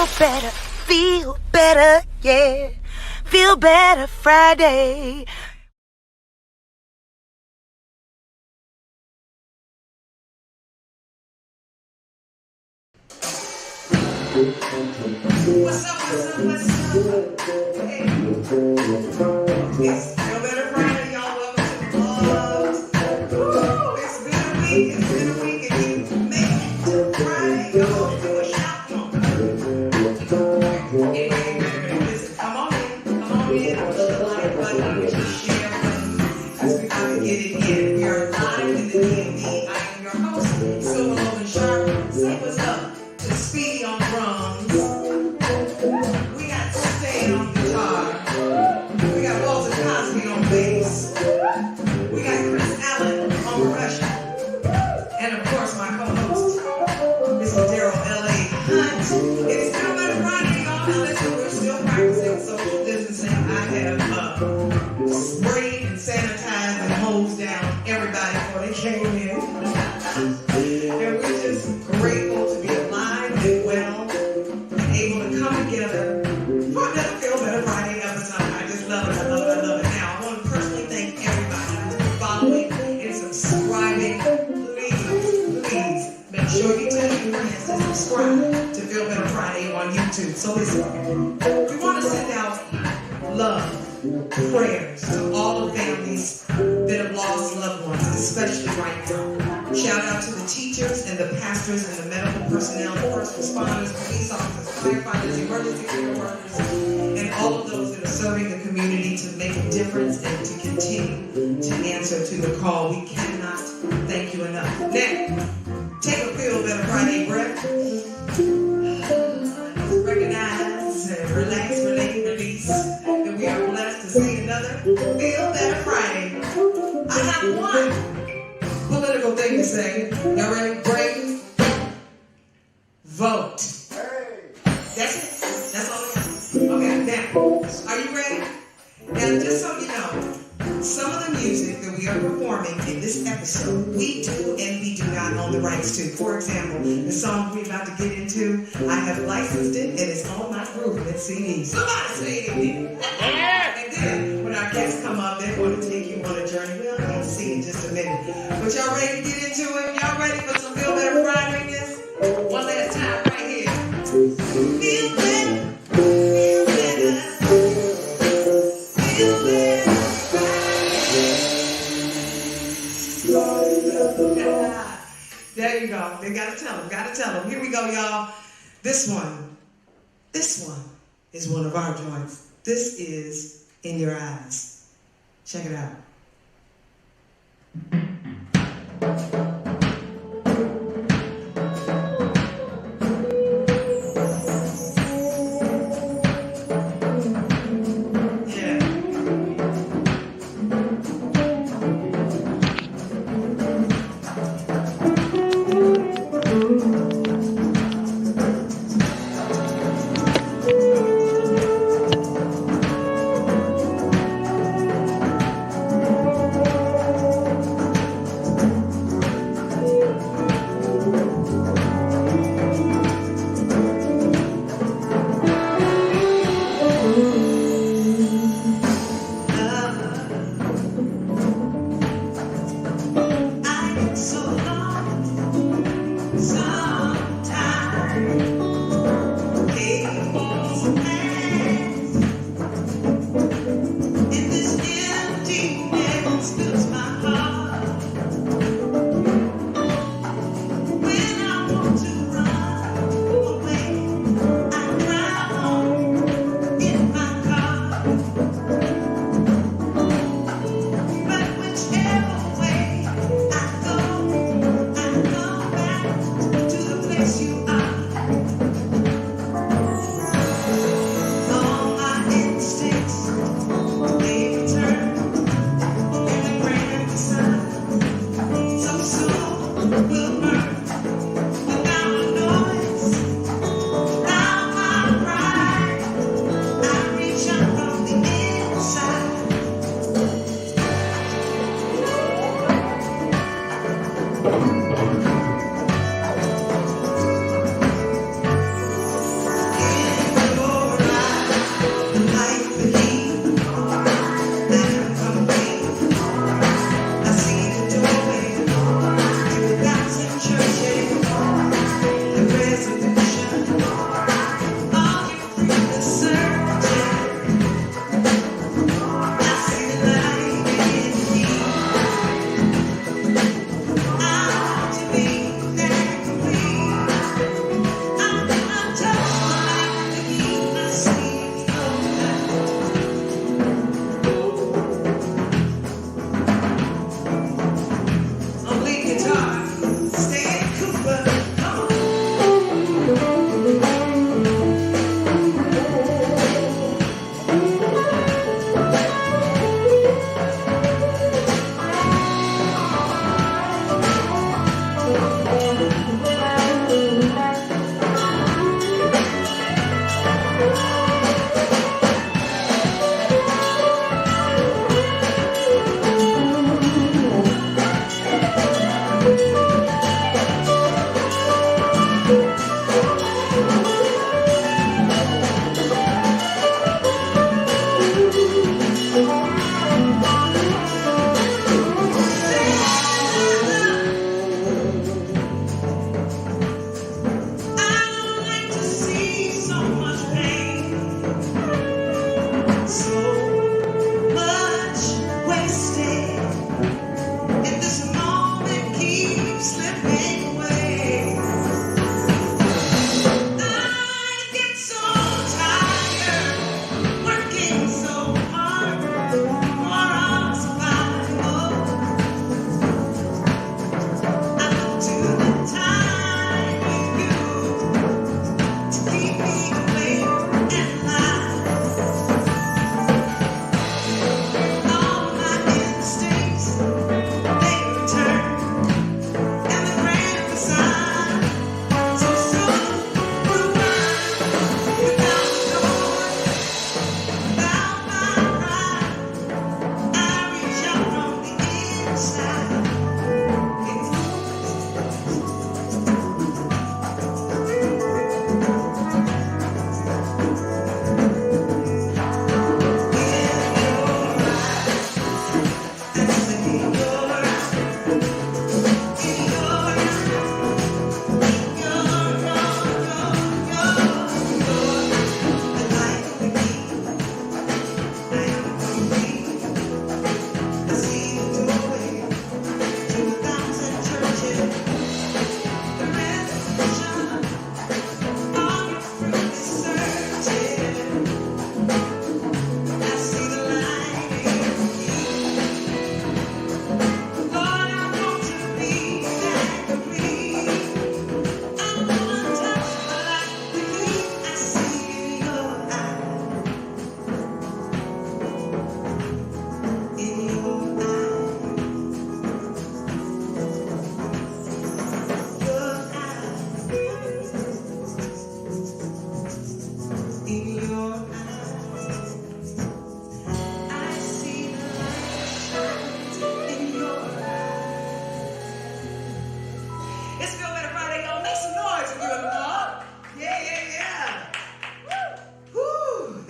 feel better, yeah. Feel better Friday. What's up? Hey. It's Feel Better Friday, y'all. Welcome to the vlogs. Woo! It's been a week. And you make it to Friday. Come on, do a shout. Come on. Hey, listen, come on in. I'm just a like button. I'm just share as we kind of get it in. We are live in the DMV. I am your host, Sylver Logan Sharp. Say what's up to Speedy on drums. We got Stan on guitar. We got Walter Cosby on bass. We got Chris Allen on percussion. And of course, my co-host, Mr. Daryl L.A.Hunt. It's Feel Better Friday, y'all. Now listen, we're still practicing social distancing. I have sprayed and sanitized and hosed down everybody before they came in. And we're just grateful to be alive and well and able to come together for another Feel Better Friday episode. I just love it. Now, I want to personally thank everybody for following and subscribing. Please make sure you tell your friends to subscribe to Feel Better Friday on YouTube. So listen, we want to send out love, prayers to all the families that have lost loved ones, especially right now. Shout out to the teachers and the pastors and the medical personnel, the first responders, police officers, firefighters, emergency care workers, and all of those that are serving the community to make a difference and to continue to answer to the call. We cannot thank you enough. Now, take a Feel Better Friday breath. Recognize and relax, relate, release. And we are blessed to see another Feel Better Friday. I have one political thing to say. Y'all ready? Break. Vote. That's it. That's all I got. Okay, now, are you ready? Now, just so you know, some of the music that we are performing in this episode, we do and we do not own the rights to. For example, the song we're about to get into, I have licensed it and it's on my groove and CD. Somebody say it. And then, when our guests come up, they're going to take you on a journey. We'll get to see in just a minute. But y'all ready to get into it? Y'all ready for some Feel Better Friday-ness? One last time, right here. Feel better. Feel better. Feel better. There you go. They gotta tell them. Here we go, y'all. This one is one of our joints. This is In Your Eyes. Check it out.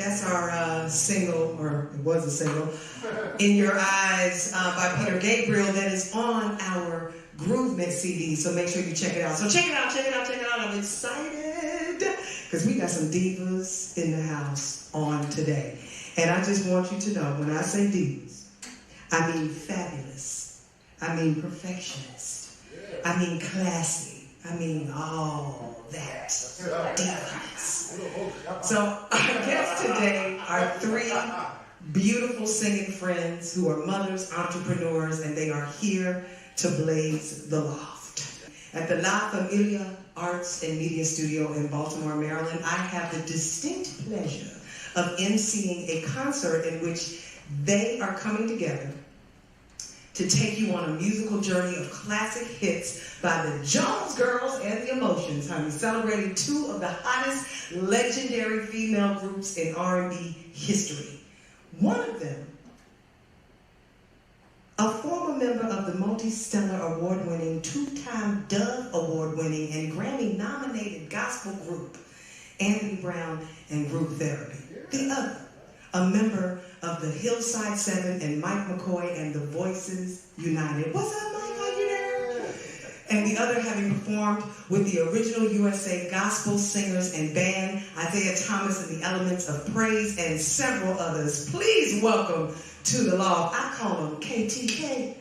That's our single, or it was a single, In Your Eyes by Peter Gabriel that is on our Groovement CD. So make sure you check it out. So check it out, check it out, check it out. I'm excited because we got some divas in the house on today. And I just want you to know, when I say divas, I mean fabulous. I mean perfectionist. I mean classy. I mean all that divas. So our guests today are three beautiful singing friends who are mothers, entrepreneurs, and they are here to blaze the loft. At the La Familia Arts and Media Studio in Baltimore, Maryland, I have the distinct pleasure of emceeing a concert in which they are coming together to take you on a musical journey of classic hits by the Jones Girls and the Emotions, honey, celebrating two of the hottest legendary female groups in R&B history. One of them, a former member of the multi-stellar award-winning, two-time Dove Award-winning, and Grammy-nominated gospel group, Anthony Brown and Group Therapy. The other, a member of the Hillside Seven and Mike McCoy and the Voices United. What's up, Mike? How you there? And the other having performed with the original USA gospel singers and band, Isaiah Thomas and the Elements of Praise, and several others. Please welcome to the Loft. I call them KTK.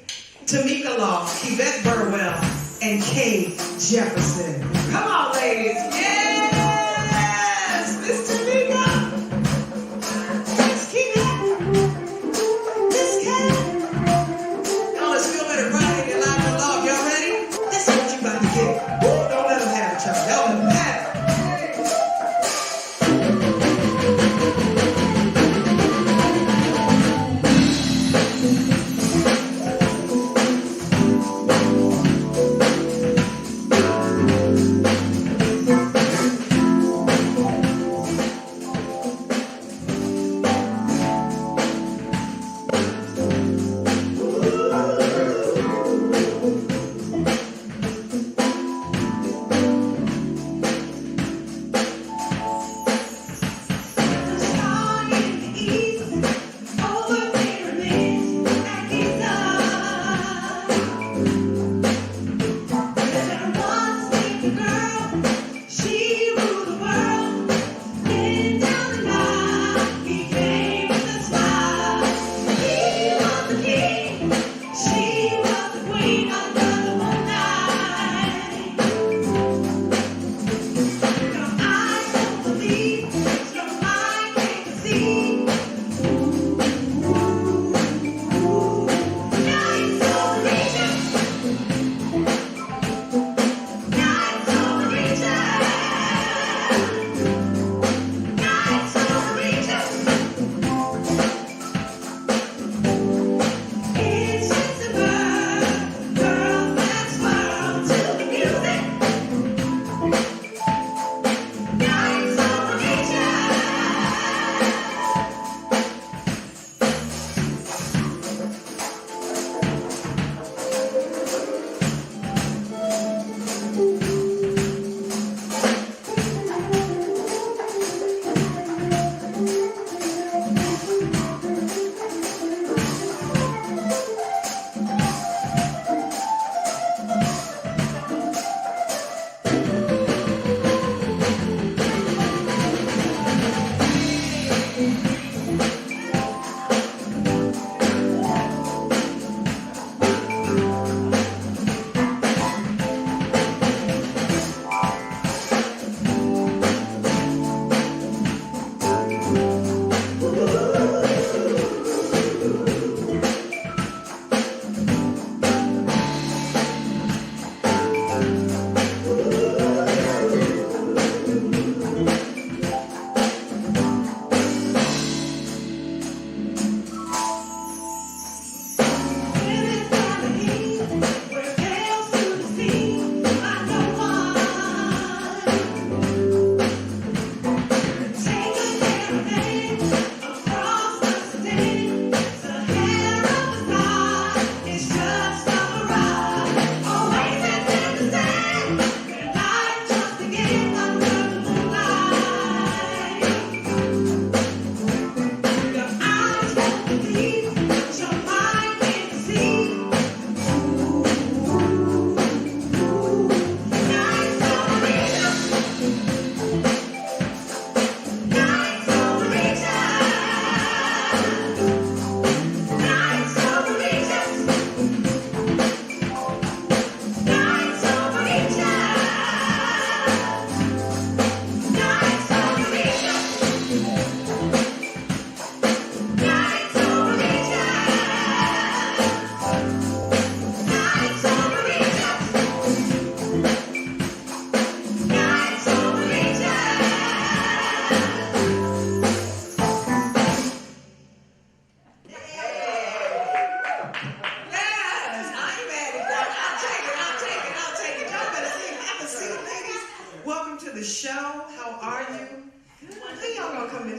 Tamika Loft, Kevette Burwell, and Kay Jefferson. Come on, ladies. Yes! Miss Tamika. Miss Kevette. Miss Kay. Y'all, let's feel better Friday. You're live on the Loft. Y'all ready? This is what you about to get. Woo, don't let them have it, y'all. Y'all let them have it.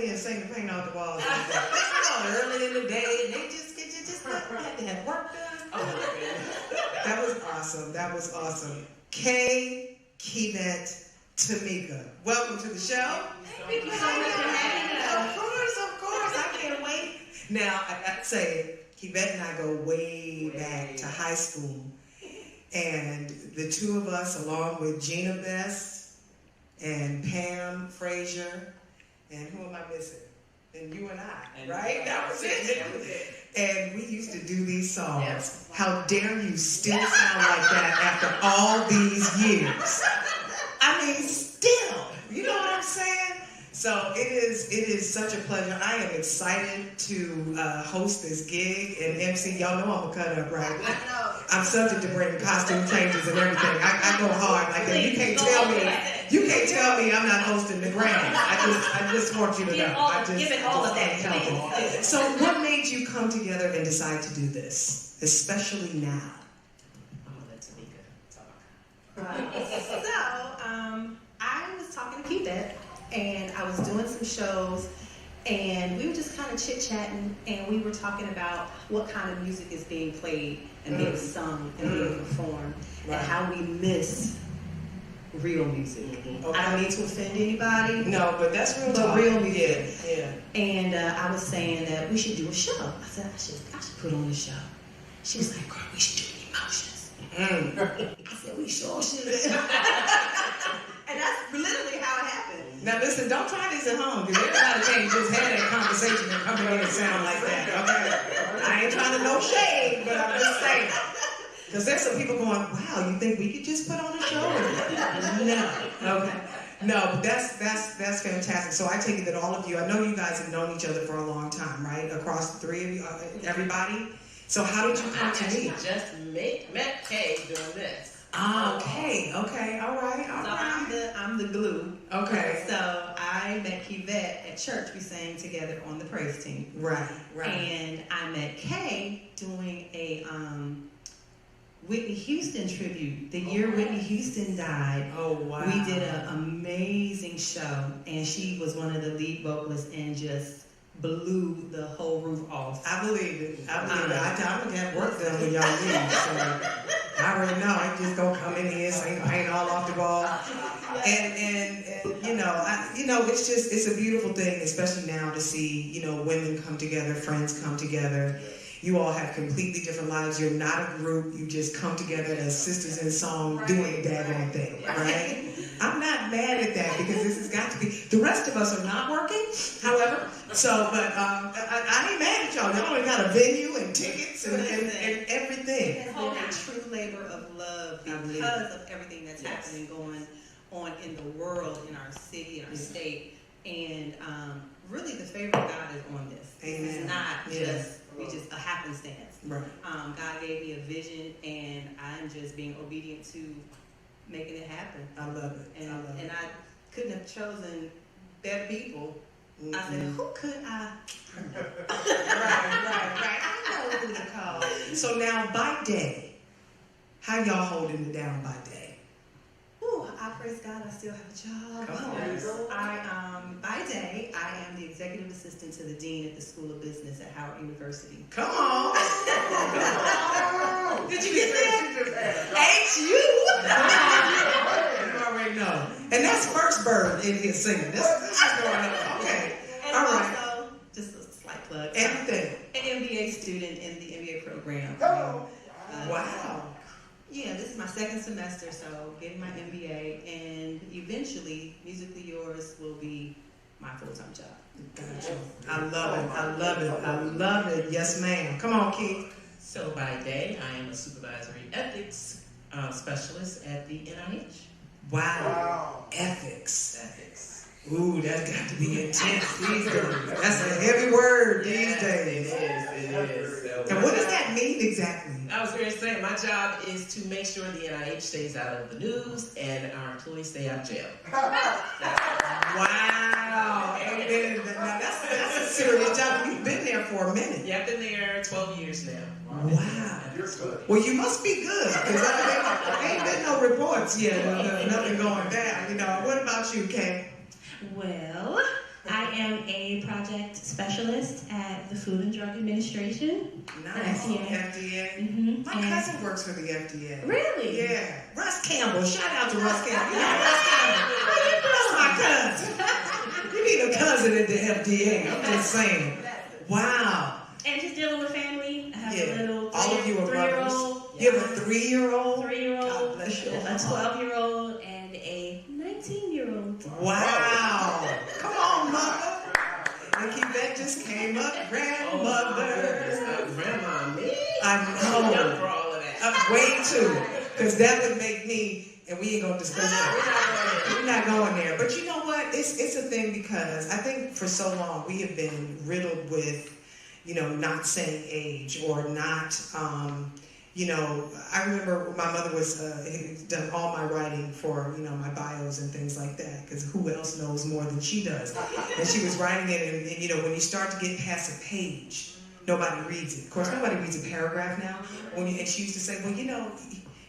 me and sing the paint off the walls. Early in the day, and they just had to have work done. Oh my goodness. That was awesome. That was awesome. Kay, Kevette, Tamika, welcome to the show. Thank you so much for having us. Of course. I can't wait. Now, I'd say Kevette and I go way back to high school. And the two of us, along with Gina Best and Pam Frazier, and who am I missing? And you and I, right? That was it. And we used to do these songs. Yes. How dare you still sound like that after all these years? I mean, still. You know what I'm saying? So it is such a pleasure. I am excited to host this gig and MC. Y'all know I'm a cut up, right? I know. I'm subject to bringing costume changes and everything. I go hard like that. You can't tell me I'm not hosting the Grammy. I just want you to know. Give it all of that. So what made you come together and decide to do this, especially now? I'm gonna let Tamika talk. So I was talking to Kevette, and I was doing some shows, and we were just kind of chit-chatting, and we were talking about what kind of music is being played and being sung and being performed, and how we miss real music. Okay. I don't mean to offend anybody. No, but that's real talk. Real music. Yeah. And I was saying that we should do a show. I said, I should put on a show. She was like, girl, we should do Emotions. I said, we sure should. And that's literally how it happened. Now listen, don't try this at home, because everybody can't just have that conversation and come in and sound like that, okay? I ain't trying to no shade, but I'm just saying. Because there's some people going, wow, you think we could just put on a show? No. Okay. No, but that's fantastic. So I take it that all of you, I know you guys have known each other for a long time, right? Across the three of you, everybody. So how did you come to meet? Just met Kay doing this. Okay, all right. So I'm the glue. Okay. So I met Kevette at church. We sang together on the praise team. Right. And I met Kay doing a Whitney Houston tribute. The year Whitney Houston died. Oh, wow. We did an amazing show, and she was one of the lead vocalists and just blew the whole roof off. I believe it. I'm gonna get work done when y'all leave. So I already know. I just don't come in here saying paint all off the wall. And it's a beautiful thing, especially now to see, women come together, friends come together. You all have completely different lives. You're not a group. You just come together as sisters in song doing the daggone thing, right? I'm not mad at that, because this has got to be. The rest of us are not working, however. So, but I ain't mad at y'all. Y'all already got a venue and tickets and everything. It's been a true labor of love because of everything that's happening going on in the world, in our city, in our state. And really the favor of God is on this. Amen. It's not just a happenstance. Right. God gave me a vision, and I'm just being obedient to making it happen. I love it. And I couldn't have chosen better people. Mm-hmm. I said, who could I? Right. I know who to call. So now, by day, how y'all holding it down by day? I praise God, I still have a job. Come on. By day, I am the executive assistant to the dean at the School of Business at Howard University. Come on. Did you get that? Ain't you? You already know. And that's First Bird in here singing. This is going on. Okay. And all right. Also, just a slight plug. Everything. An MBA student in the MBA program. Wow. Yeah, this is my second semester, so getting my MBA, and eventually, Musically Yours will be my full-time job. Gotcha. I love it. Yes, ma'am. Come on, Keith. So by day, I am a supervisory ethics specialist at the NIH. Wow. Ethics. Ooh, that's got to be intense these days. That's a heavy word these days. It is. And what does that mean exactly? I was going to say, my job is to make sure the NIH stays out of the news and our employees stay out of jail. Wow. Amen. Now that's a serious job. You've been there for a minute. Yeah, I've been there 12 years now. Wow. Well, you must be good, because there ain't been no reports yet of nothing going down. What about you, Kay? Well, I am a project specialist at the Food and Drug Administration. Nice. FDA. Mm-hmm. My cousin works for the FDA. Really? Yeah. Russ Campbell. Shout out to Russ Campbell. You know Russ Campbell. That's my cousin. You need a cousin at the FDA. I'm just saying. Wow. And just dealing with family. I have a little all of you are brothers. 3-year-old. You have a 3-year-old? 3-year-old. God bless you. A 12-year-old and a 19-year-old. Wow. Come on, mother. And Kevette just came up. Grandmother. Grandma, me? I know. Young for all of that. Way too. Because that would make me, and we ain't going to discuss that. We're not going there. But you know what? It's a thing because I think for so long we have been riddled with, not saying age or not, I remember my mother was done all my writing for, my bios and things like that, because who else knows more than she does? And she was writing it, and when you start to get past a page, nobody reads it. Of course, nobody reads a paragraph now. And she used to say, well,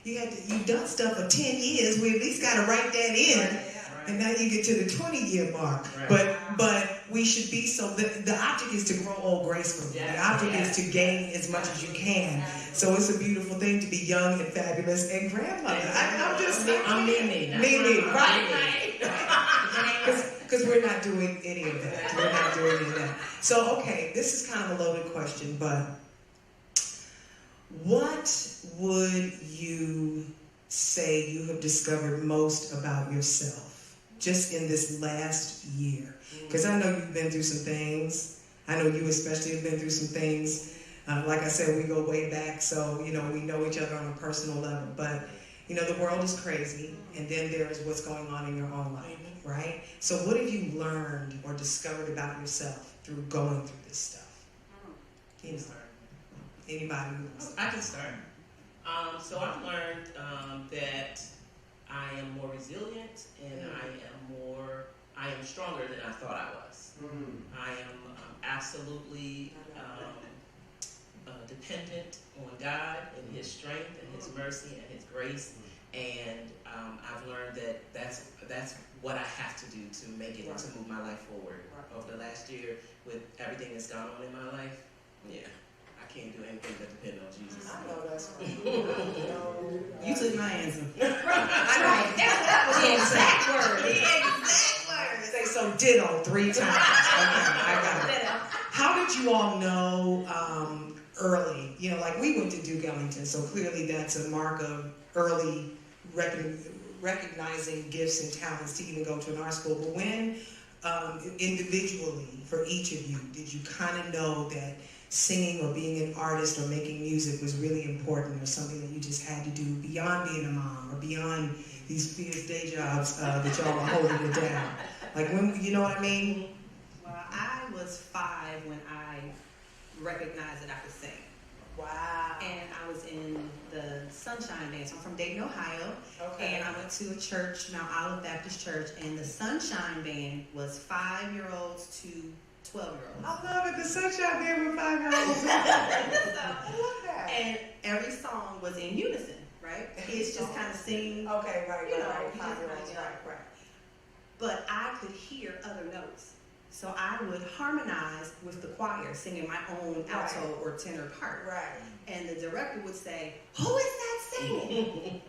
you've done stuff for 10 years, we at least got to write that in. And now you get to the 20-year mark. Right. But we should be the object is to grow old gracefully. The object is to gain as much as you can. So it's a beautiful thing to be young and fabulous and grandmother. I'm Mimi, right. Because we're not doing any of that. So, okay, this is kind of a loaded question, but what would you say you have discovered most about yourself just in this last year? Because I know you've been through some things. I know you especially have been through some things. Like I said, we go way back, so, we know each other on a personal level. But, the world is crazy, and then there's what's going on in your own life, right? So what have you learned or discovered about yourself through going through this stuff? Anybody who wants to? I can start. So I've learned that I am more resilient and I am stronger than I thought I was. I am absolutely dependent on God and His strength and His mercy and His grace. And I've learned that that's what I have to do to make it, to move my life forward. Over the last year, with everything that's gone on in my life, I can't do anything but depend on Jesus. I know that's right. You took my answer. That was the exact word. Say so ditto 3 times. Okay, I got it. How did you all know early? Like we went to Duke Ellington, so clearly that's a mark of early recognizing gifts and talents to even go to an art school. But when individually, for each of you, did you kind of know that singing or being an artist or making music was really important or something that you just had to do beyond being a mom or beyond these fierce day jobs that y'all were holding it down? Like when, you know what I mean? Well, I was 5 when I recognized that I could sing. Wow. And I was in the Sunshine Band. So I'm from Dayton, Ohio. Okay. And I went to a church, Mount Olive Baptist Church, and the Sunshine Band was 5-year-olds to 12-year-olds. I love it. The Sunshine Band with 5-year-olds. I love that. And every song was in unison, right? Kids just kind of sing. Okay, right. Right. But I could hear other notes. So I would harmonize with the choir, singing my own alto or tenor part. Right. And the director would say, "Who is that singing?"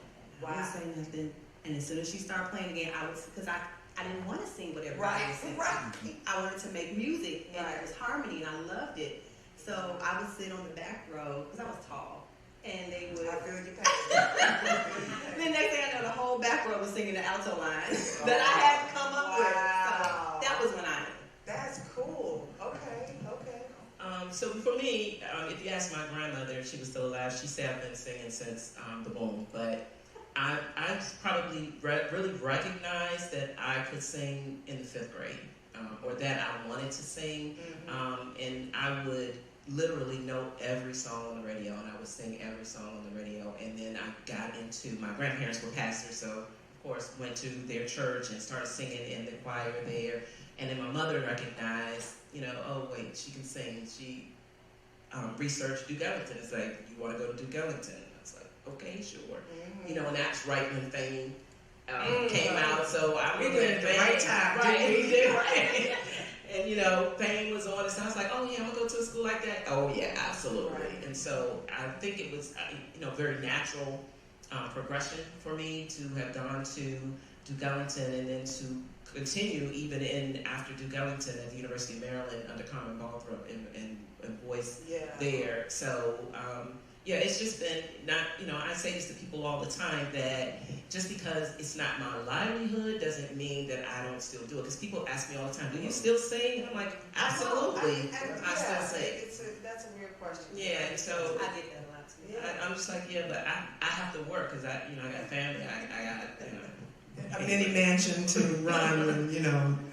Wow. I didn't say nothing. And as soon as she started playing again, because I didn't want to sing what everybody was singing. I wanted to make music, and it was harmony, and I loved it. So I would sit on the back row, because I was tall, and they would... I feel you. And then next thing I know, the whole back row was singing the alto line that I had come up with. So that was when I knew. That's cool. Okay. So for me, if you ask my grandmother, if she was still alive, she said I've been singing since the womb. But I probably really recognized that I could sing in the 5th grade, or that I wanted to sing. And I would literally know every song on the radio, and I would sing every song on the radio. And then I got into, my grandparents were pastors, so of course went to their church and started singing in the choir there. And then my mother recognized, oh wait, she can sing. She researched Duke Ellington. It's like, you want to go to Duke Ellington? I was like, okay, sure. And that's right when Fame came out, so I was at the right time. Right, we did right. And fame was on, and so I was like, oh yeah, I'm gonna go to a school like that. Oh yeah, absolutely. Right. And so I think it was, very natural progression for me to have gone to Duke Ellington and then to continue even after Duke Ellington at the University of Maryland under Carmen Baldwin and voice there. So it's just been not, I say this to people all the time that just because it's not my livelihood doesn't mean that I don't still do it. Because people ask me all the time, do you still sing? And I'm like, absolutely, I still sing. That's a weird question. Yeah, and so I get that a lot too. I'm just like, but I have to work because I got family. I got a mini mansion to run, and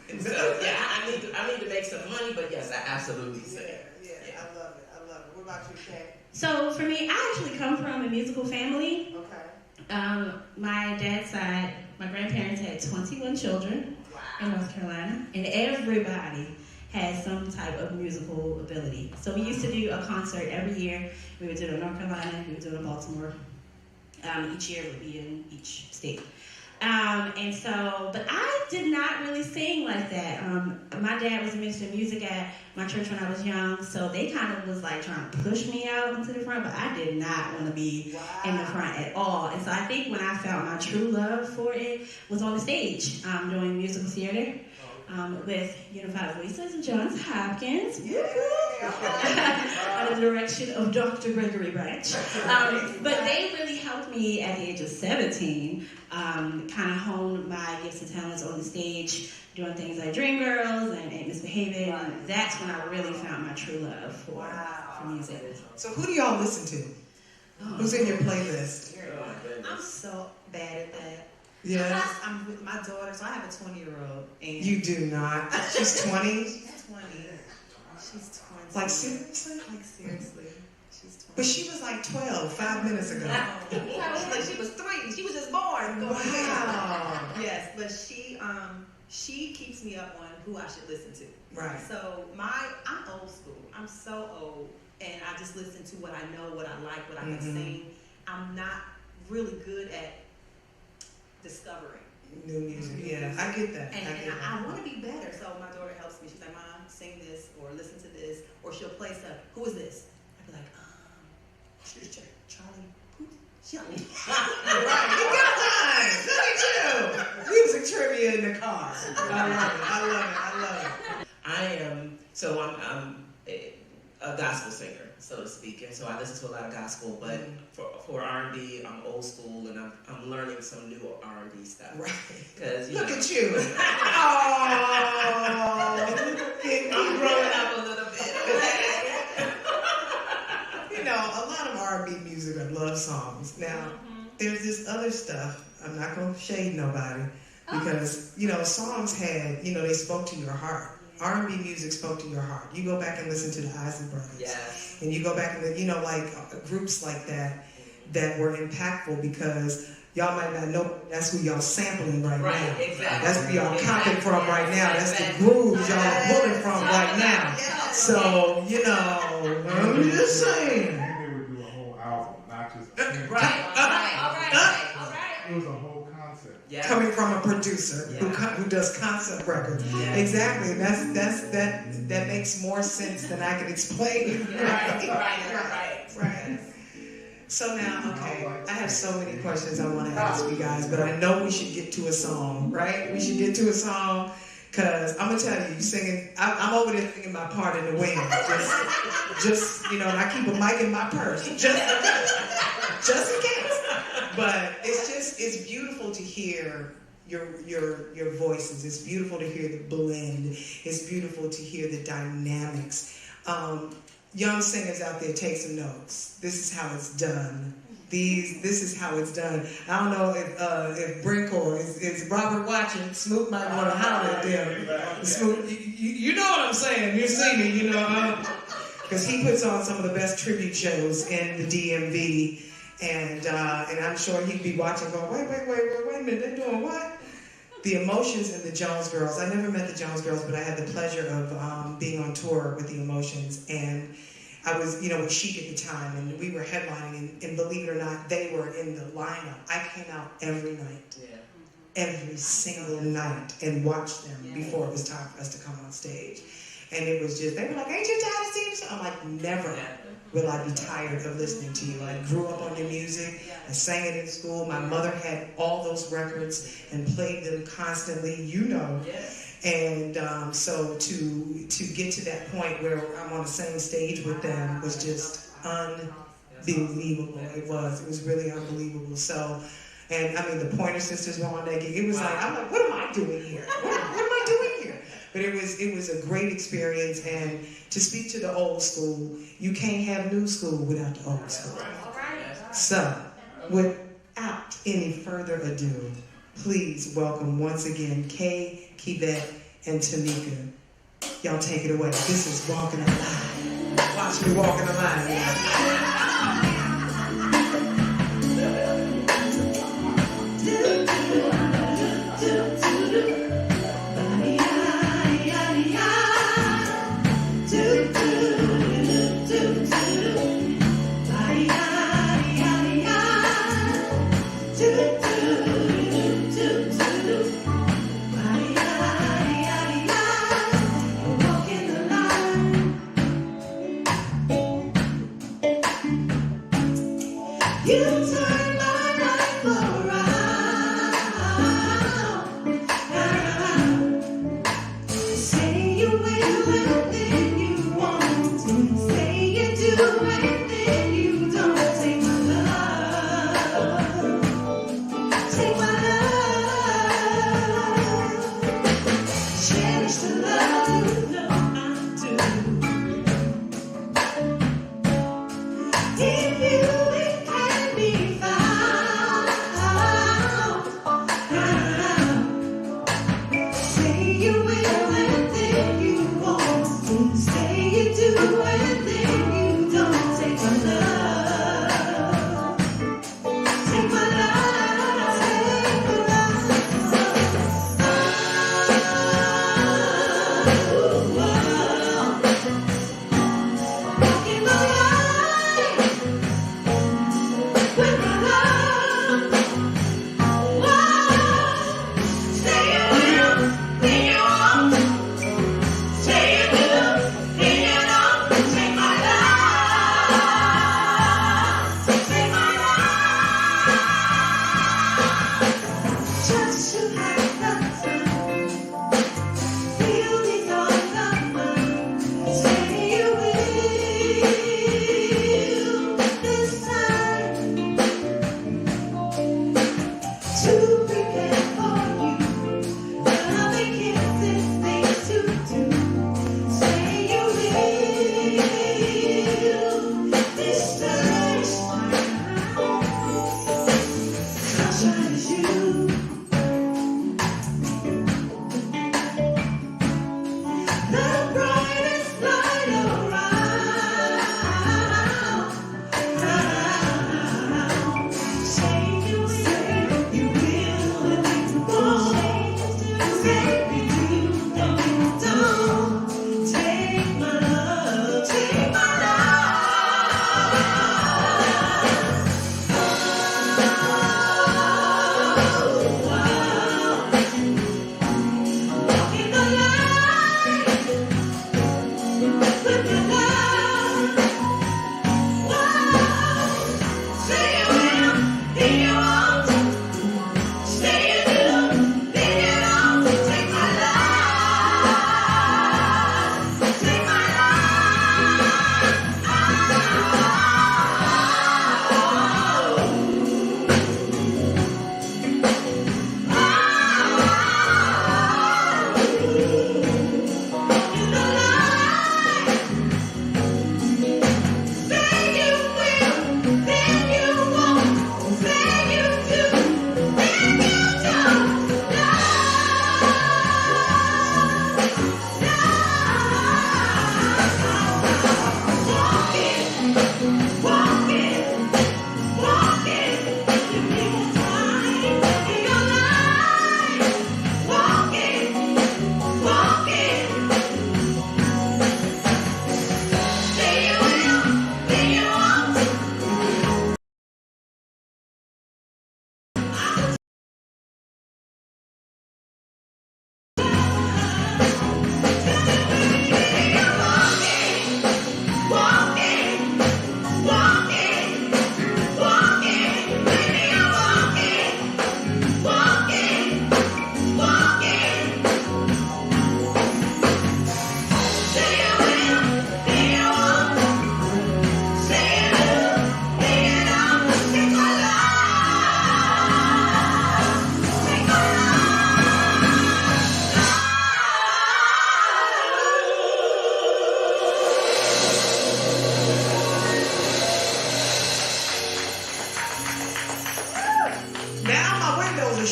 And so I need to make some money, but yes, I absolutely sing. Yeah, I love it. What about you, Kay? So for me, I actually come from a musical family. Okay. My dad's side, my grandparents had 21 children in North Carolina, and everybody had some type of musical ability. So we used to do a concert every year. We would do it in North Carolina, we would do it in Baltimore. Each year would be in each state. But I did not really sing like that. My dad was a minister of music at my church when I was young, so they kind of was like trying to push me out into the front, but I did not want to be in the front at all. And so I think when I found my true love for it was on the stage, doing musical theater. With Unified Voices of Johns Hopkins, under the direction of Dr. Gregory Branch. But they really helped me at the age of 17, kind of hone my gifts and talents on the stage, doing things like Dreamgirls and Ain't Misbehaving. And that's when I really found my true love for music. So who do y'all listen to? Who's in your playlist? I'm so bad at that. Yeah. I'm with my daughter, so I have a 20-year-old. And You do not. She's 20? She's 20. She's 20. Like seriously? Like seriously. She's 20. But she was like 12 5 minutes ago. Like she was 3. She was just born. Wow. Yes, but she keeps me up on who I should listen to. Right. So I'm old school. I'm so old, and I just listen to what I know, what I like, what I can sing. I'm not really good at discovering New music. Yeah, I get that. and I want to be better, so my daughter helps me. She's like, Mom, sing this or listen to this, or she'll play stuff. Who is this? I'd be like, Charlie Puth. She like, Right, you got time. Look at you. Music trivia in the car. I love it. I'm a gospel singer, so to speak, and so I listen to a lot of gospel. But for R&B, I'm old school, and I'm learning some new R&B stuff. Right. Because Look at you. I'm growing up a little bit. A lot of R&B music are love songs. Now, there's this other stuff. I'm not going to shade nobody because, songs had, they spoke to your heart. R&B music spoke to your heart. You go back and listen to the Isley Brothers. Yes. And you go back and, groups like that were impactful because y'all might not know that's who y'all sampling right now. Exactly. That's who y'all copying from right now. That's the grooves y'all are pulling from right now. So, I'm just saying. They would do a whole album, not just a single. Right. It was a whole concept. Yeah. Coming from a producer who does concept records. Yeah. Exactly. That makes more sense than I can explain. Right. So now, okay, I have so many questions I want to ask you guys, but I know we should get to a song, right? We should get to a song, because I'm going to tell you, singing, I'm over there singing my part in the wind. Just and I keep a mic in my purse, just in case. But it's beautiful to hear your voices. It's beautiful to hear the blend. It's beautiful to hear the dynamics. Young singers out there, take some notes. This is how it's done. This is how it's done. I don't know if Brinkle is Robert watching. Snoop might want to holler at them. Snoop, you know what I'm saying. You see me, because he puts on some of the best tribute shows in the DMV, and I'm sure he'd be watching, going, wait a minute, they're doing what? The Emotions and the Jones Girls. I never met the Jones Girls, but I had the pleasure of being on tour with the Emotions, and I was, with Chic at the time, and we were headlining, and believe it or not, they were in the lineup. I came out every night, every single night, and watched them before it was time for us to come on stage. And it was just, they were like, ain't you tired of seeing this? I'm like, never will I be tired of listening to you. I grew up on your music. I sang it in school. My mother had all those records and played them constantly, you know. And so to get to that point where I'm on the same stage with them was just unbelievable. It was really unbelievable. So, and I mean, the Pointer Sisters were on that gig. It was like, I'm like, what am I doing here? What am I doing here? But it was a great experience. And to speak to the old school, you can't have new school without the old school. So, without any further ado, please welcome once again Kay, Kevette, and Tamika. Y'all take it away. This is Walking Alive. Watch me walking alive.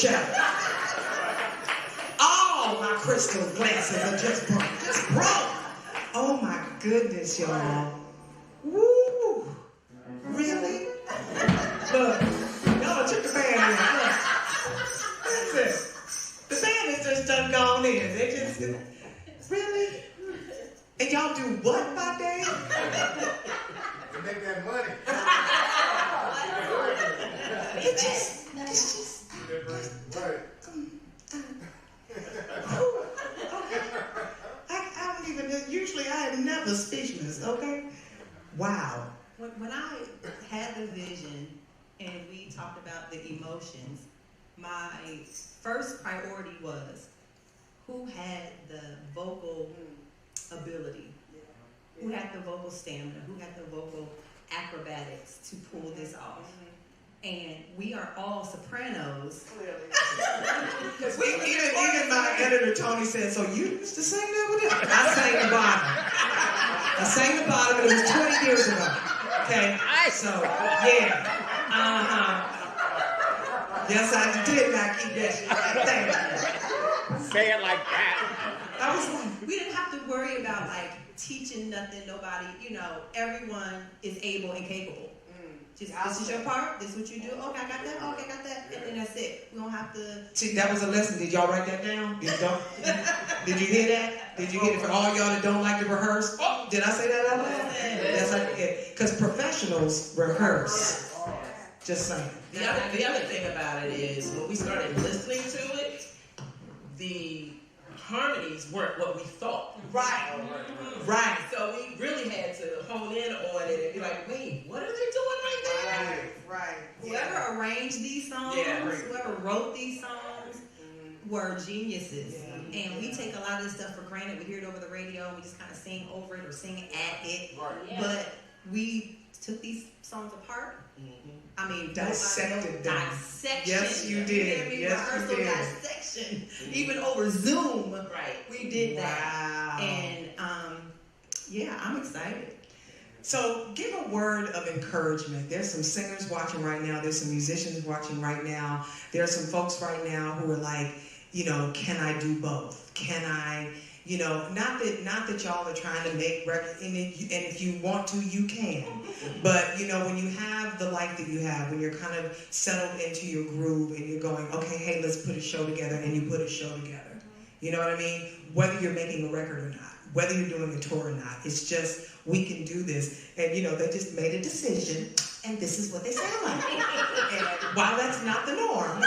shattered. All my crystal glasses are just broke. Just broke. Oh my goodness, y'all. Woo! Really? Look, y'all took the band in. Look. Listen, the band is just done gone in. They just, really? And y'all do what by day? To make that money. It's just. Right. I don't even, usually I am never speechless, okay? Wow. When I had the vision and we talked about the emotions, my first priority was who had the vocal ability, who had the vocal stamina, who had the vocal acrobatics to pull this off. And we are all sopranos. Because even my editor Tony said, so you used to sing that with him? I sang the bottom. I sang the bottom, and it was 20 years ago. Okay? So, yeah. Yes, I did not keep that shit. Thank you. Say it like that. I was like, We didn't have to worry about like teaching nothing, nobody, everyone is able and capable. Just, this is your part, this is what you do. Okay, I got that, okay, I got that, and then that's it. We don't have to. see, that was a lesson. Did y'all write that down? Did you hear that? Did you hear it for all y'all that don't like to rehearse? Oh, did I say that out loud? That's like it. Because professionals rehearse. Just saying. The other thing about it is when we started listening to it, the harmonies weren't what we thought. Right. Right. So we really had to hone in on it and be like, wait, what are they doing right there? Right. Whoever arranged these songs, Yeah. whoever wrote these songs, were geniuses. Yeah. And we take a lot of this stuff for granted. We hear it over the radio and we just kind of sing over it or sing at it. Right. But we took these songs apart. I mean, Dissected them. dissection. Yes, you did. hear me? Yes, you Rehearsal did. dissection. Even over Zoom. Right. We did that. Wow. And yeah, I'm excited. So give a word of encouragement. There's some singers watching right now. There's some musicians watching right now. There's some folks right now who are like, can I do both? Can I, not that y'all are trying to make records, and if you want to, you can. But, when you have the life that you have, when you're kind of settled into your groove and you're going, okay, hey, let's put a show together, and you put a show together. You know what I mean? Whether you're making a record or not, whether you're doing a tour or not, it's just, we can do this. And, they just made a decision, and this is what they sound like. And while that's not the norm,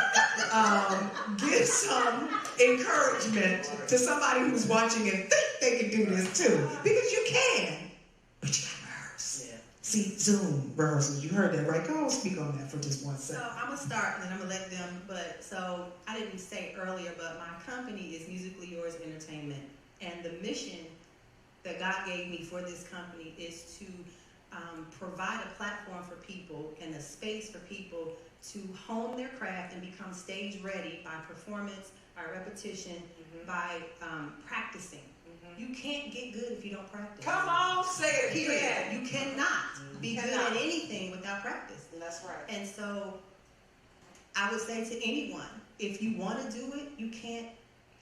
give some encouragement to somebody who's watching and think they can do this too. Because you can, but you gotta rehearse. Yeah. See, Zoom rehearsals, you heard that, right? Go on, speak on that for just 1 So second. I'm gonna start and then I'm gonna let them, so I didn't say earlier, but my company is Musically Yours Entertainment. And the mission that God gave me for this company is to provide a platform for people and a space for people to hone their craft and become stage ready by performance, by repetition, by practicing. You can't get good if you don't practice. Come on, say it Period. again. You cannot be good at anything without practice. That's right. And so I would say to anyone, if you want to do it, you can't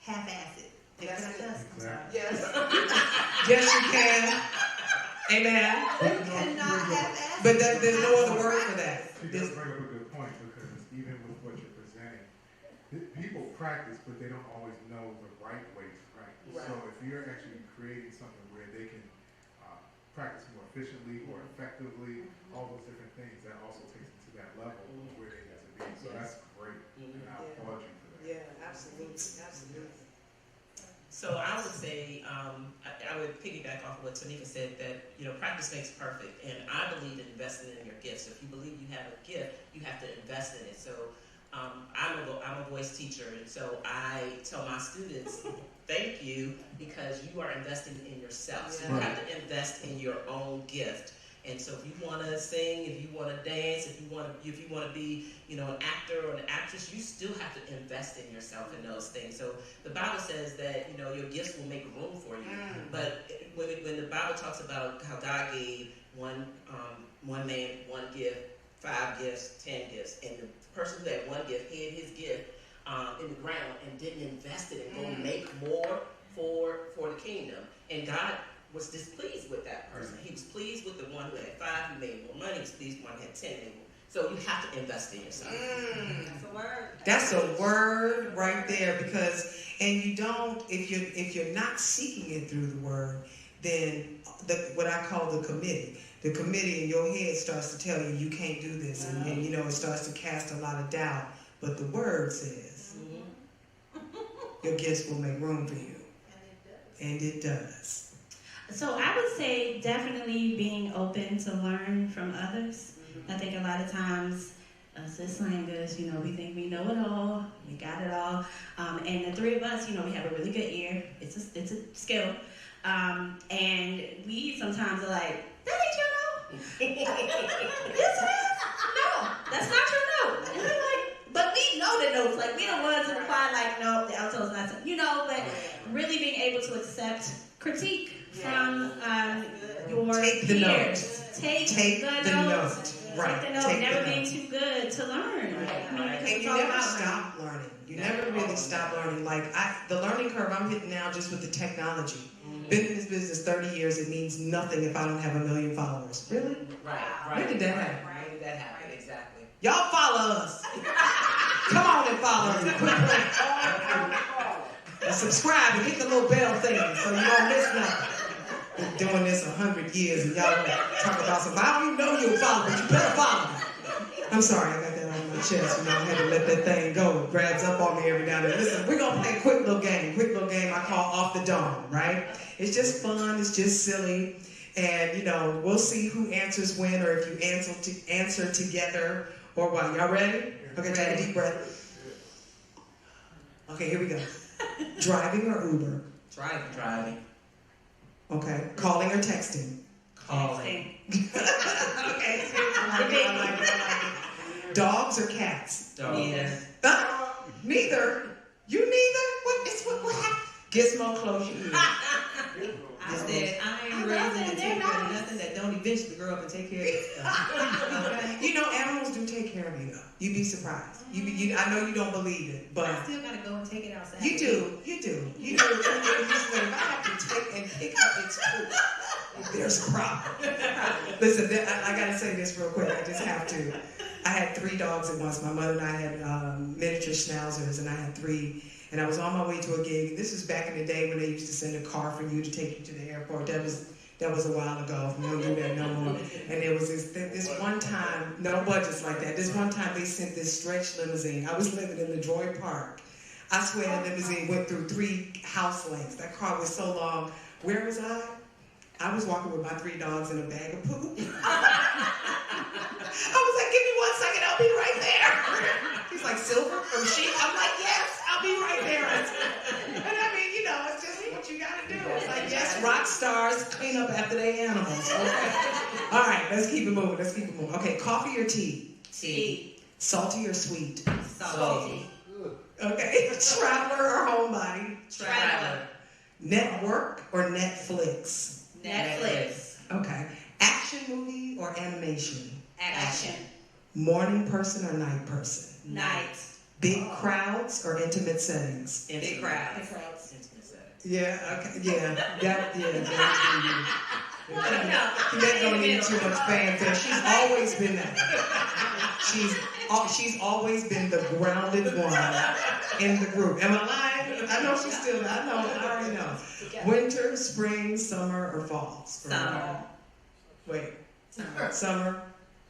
half-ass it. That's it. Exactly. Yes. Yes, you can. Amen. You cannot half-ass it. But there's no other word for that. She does bring up a good point because even with what you're presenting, people practice, but they don't always know the right way to practice. Right. So if you're actually creating something where they can practice more efficiently or effectively, all those different things, that also takes them to that level where they need to be. So that's great, and I applaud you for that. Yeah, absolutely. So I would say, I would piggyback off of what Tamika said, that, practice makes perfect. And I believe in investing in your gifts. If you believe you have a gift, you have to invest in it. So I'm a voice teacher, and so I tell my students, thank you, because you are investing in yourself. So you have to invest in your own gift. And so if you want to sing, if you want to dance, if you want to be, an actor or an actress, you still have to invest in yourself in those things. So the Bible says that, your gifts will make room for you. But when the Bible talks about how God gave one man one gift, 5 gifts, 10 gifts, and the person who had one gift hid his gift in the ground and didn't invest it and go make more for the kingdom. And God was displeased with that person. He was pleased with the one who had 5 who made more money. He was pleased with the one who had 10 made more. So you have to invest in yourself. That's a word. That's a word right there, because, and you don't, if you're not seeking it through the word, then what I call the committee in your head starts to tell you you can't do this, and you know, it starts to cast a lot of doubt. But the word says your gifts will make room for you, and it does. So I would say definitely being open to learn from others. I think a lot of times us as slangers, you know, we think we know it all, we got it all, and the three of us, you know, we have a really good ear. It's a skill, and we sometimes are like, that ain't your note. This is? No, that's not your note. And we're like, but we know the notes. Like, we don't want to apply like, no, the alto's not, you know, but really being able to accept critique from your Take the peers. note. Take the note. Right. Take the note. Never being too good to learn. And you never stop learning. You never really stop learning. Like, the learning curve I'm hitting now just with the technology. Been in this business 30 years, it means nothing if I don't have 1 million followers. Really? Right. When did that happen? When did that happen? Exactly. Y'all follow us. Come on and follow us. And subscribe and hit the little bell thing so you don't miss nothing. Been doing this 100 years and y'all talk about something. I don't even know you'll follow, but you better follow me. I'm sorry, I got that on my chest. You know, I had to let that thing go. It grabs up on me every now and then. Listen, we're going to play a quick little game I call Off the Dome, right? It's just fun. It's just silly. And, you know, we'll see who answers when, or if you answer together or what. Y'all ready? Okay, take a deep breath. Okay, here we go. Driving or Uber? Driving. Okay. Calling or texting? Calling. Okay. I like it. Dogs or cats? Dogs. Neither. You neither? What happened? Gizmo, close your ears. I said, I ain't raising to take care of nothing that don't eventually grow up and take care of itself. Okay? You know, animals do take care of you, though. You'd be surprised. I know you don't believe it, but I still gotta go and take it outside. you do. If I have to take and pick up its poop, there's a problem. Listen, I gotta say this real quick. I just have to. I had 3 dogs at once. My mother and I had miniature schnauzers, and I had 3. And I was on my way to a gig. This was back in the day when they used to send a car for you to take you to the airport. That was a while ago. We don't do that no more. And there was this one time, no budgets like that. This one time they sent this stretch limousine. I was living in the Droid Park. I swear the limousine went through 3 house lengths. That car was so long. Where was I? I was walking with my 3 dogs in a bag of poop. I was like, give me 1 second, I'll be right there. He's like, Sylver from Sheep? I'm like, yes, I'll be right there. And I mean, you know, it's just what you gotta do. It's like, yes, rock stars clean up after their animals. Okay. All right, let's keep it moving. Okay, coffee or tea? Tea. Salty or sweet? Salty. Okay, traveler or homebody? Traveler. Network or Netflix? Netflix. Okay. Action movie or animation? Action. Morning person or night person? Night. Big crowds or intimate settings? Big crowd. Yeah, okay, Kevette don't need too much fanfare. She's always been that. She's always been the grounded one in the group. Am I lying? I know she's still. I already know. Winter, spring, summer, or fall? Summer. Wait. Summer. Summer.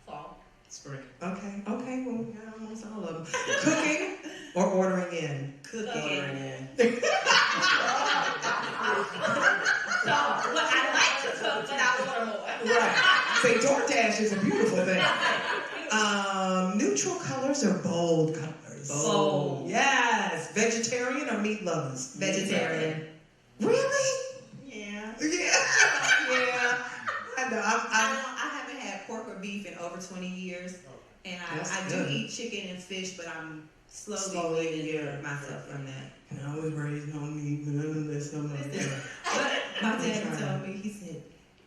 Fall. Spring. Okay. Well, we got almost all of them. Cooking or ordering in? Cooking. Ordering in. So, what I like to cook, but I order more. Right. Say DoorDash is a beautiful thing. Neutral colors or bold colors? Bold. Yes. Vegetarian or meat lovers? Vegetarian. Really? Yeah. Yeah. I know. I haven't had pork or beef in over 20 years. And I do eat chicken and fish, but I'm slowly weaning myself from that. And I was raised on meat, but none of this, none of that. But my dad told me, he said,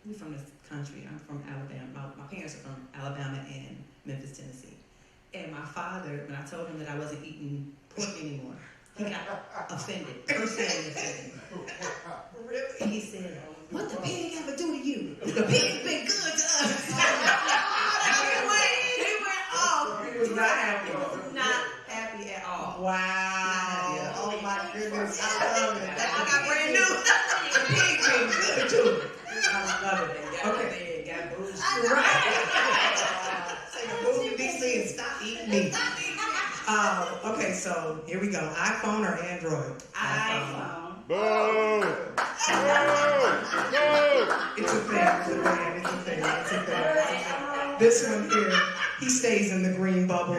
we're from this country. I'm from Alabama. My parents are from Alabama and Memphis, Tennessee. And my father, when I told him that I wasn't eating work anymore. He got offended. Personally offended. Really? And he said, what the pig ever do to you? The pig been good to us. He went off. He was not happy. He was not happy at all. Wow. Oh my goodness. I love it. I got brand new. The pig been good too. I love it. Okay. Got booze. Right. So you move to DC and stop eating meat. Okay, so here we go. iPhone or Android? iPhone. Boo! It's a thing. It's a thing. This one here, he stays in the green bubble.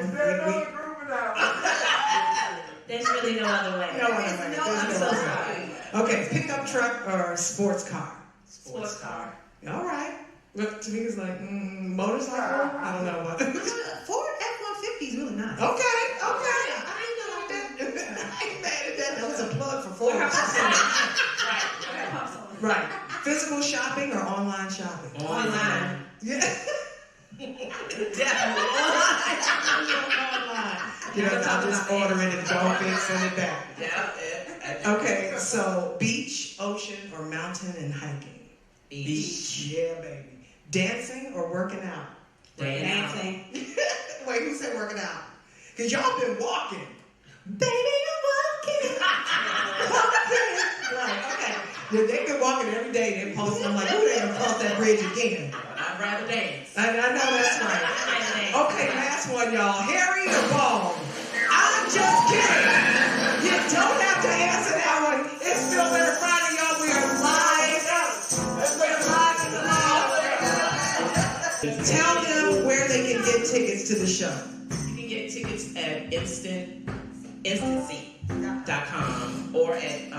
There's really no other way. No other way. I'm so sorry. Okay, pickup truck or sports car? Sports car. All right. Look, Tamika's like, motorcycle? I don't know what. Ford F-150 is really nice. Okay. I ain't mad at that. I ain't mad at that. That was a plug for Ford. Right. Physical shopping or online shopping? Online. Yeah. Definitely online. You know, I'll just order it and don't fit, send it back. Yeah. Okay, so beach, ocean, or mountain and hiking? Beach. Yeah, baby. Dancing or working out? Dancing. Wait, who said working out? Because y'all been walking. Baby, I'm walking. Right, okay. Yeah, they've been walking every day. They posting. I'm like, who they gonna cross that bridge again? I'd rather dance. I know that's right. Okay, last one, y'all. Harry or bald? I'm just kidding. You don't have to answer that one. It's Feel Better Friday, y'all. We are live. We're live in the law. Tell them where they can get tickets to the show. You can get tickets at instantseat.com or at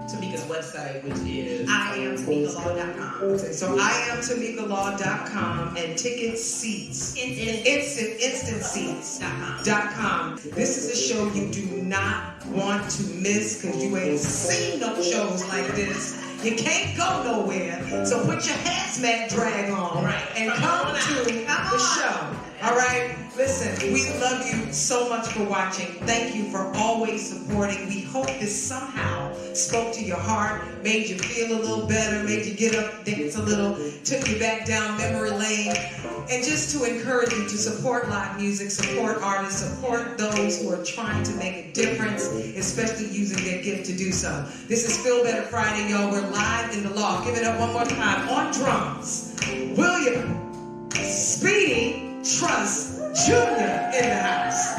Tamika's website, which is IamTamikaLaw.com. Okay, so IamTamikaLaw.com and ticket seats. InstantSeats.com. This is a show you do not want to miss because you ain't seen no shows like this. You can't go nowhere, so put your hazmat drag on and come to the show. All right? Listen, we love you so much for watching. Thank you for always supporting. We hope this somehow spoke to your heart, made you feel a little better, made you get up, dance a little, took you back down memory lane, and just to encourage you to support live music, support artists, support those who are trying to make a difference, especially using their gift to do so. This is Feel Better Friday, y'all. We're live in the law. Give it up one more time. On drums, William Speedy Trust Jr. in the house.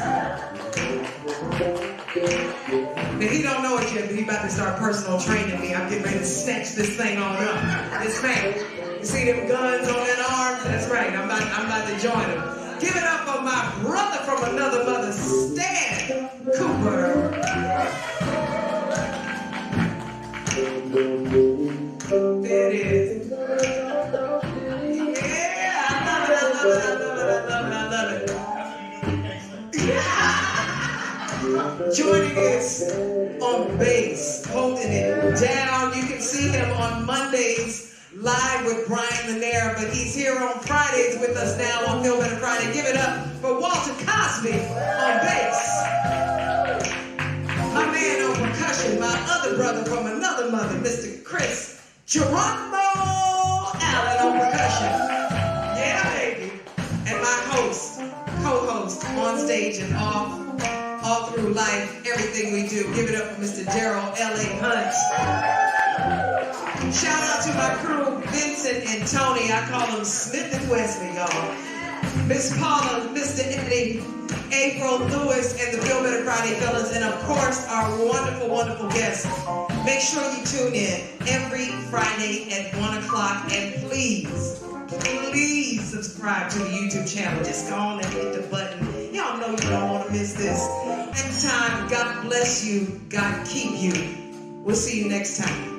Now, he don't know it yet, but he about to start personal training me. I'm getting ready to snatch this thing on up. This man, you see them guns on that arm? That's right. I'm about to join him. Give it up for my brother from another mother, Stan Cooper. There it is. Yeah, I love it. Joining us on bass, holding it down. You can see him on Mondays live with Brian Lanier, but he's here on Fridays with us now on Feel Better Friday. Give it up for Walter Cosby on bass. My man on percussion, my other brother from another mother, Mr. Chris Geronimo Allen on percussion. Yeah, baby. And my host, co-host, on stage and off, all through life, everything we do. Give it up for Mr. Daryl L.A.Hunt. Shout out to my crew, Vincent and Tony. I call them Smith and Wesley, y'all. Miss Paula, Mr. Eddie, April Lewis, and the Feel Better Friday fellas, and of course, our wonderful, wonderful guests. Make sure you tune in every Friday at 1 o'clock, and please subscribe to the YouTube channel. Just go on and hit the button. Y'all know you don't want to miss this. Next time, God bless you, God keep you. We'll see you next time.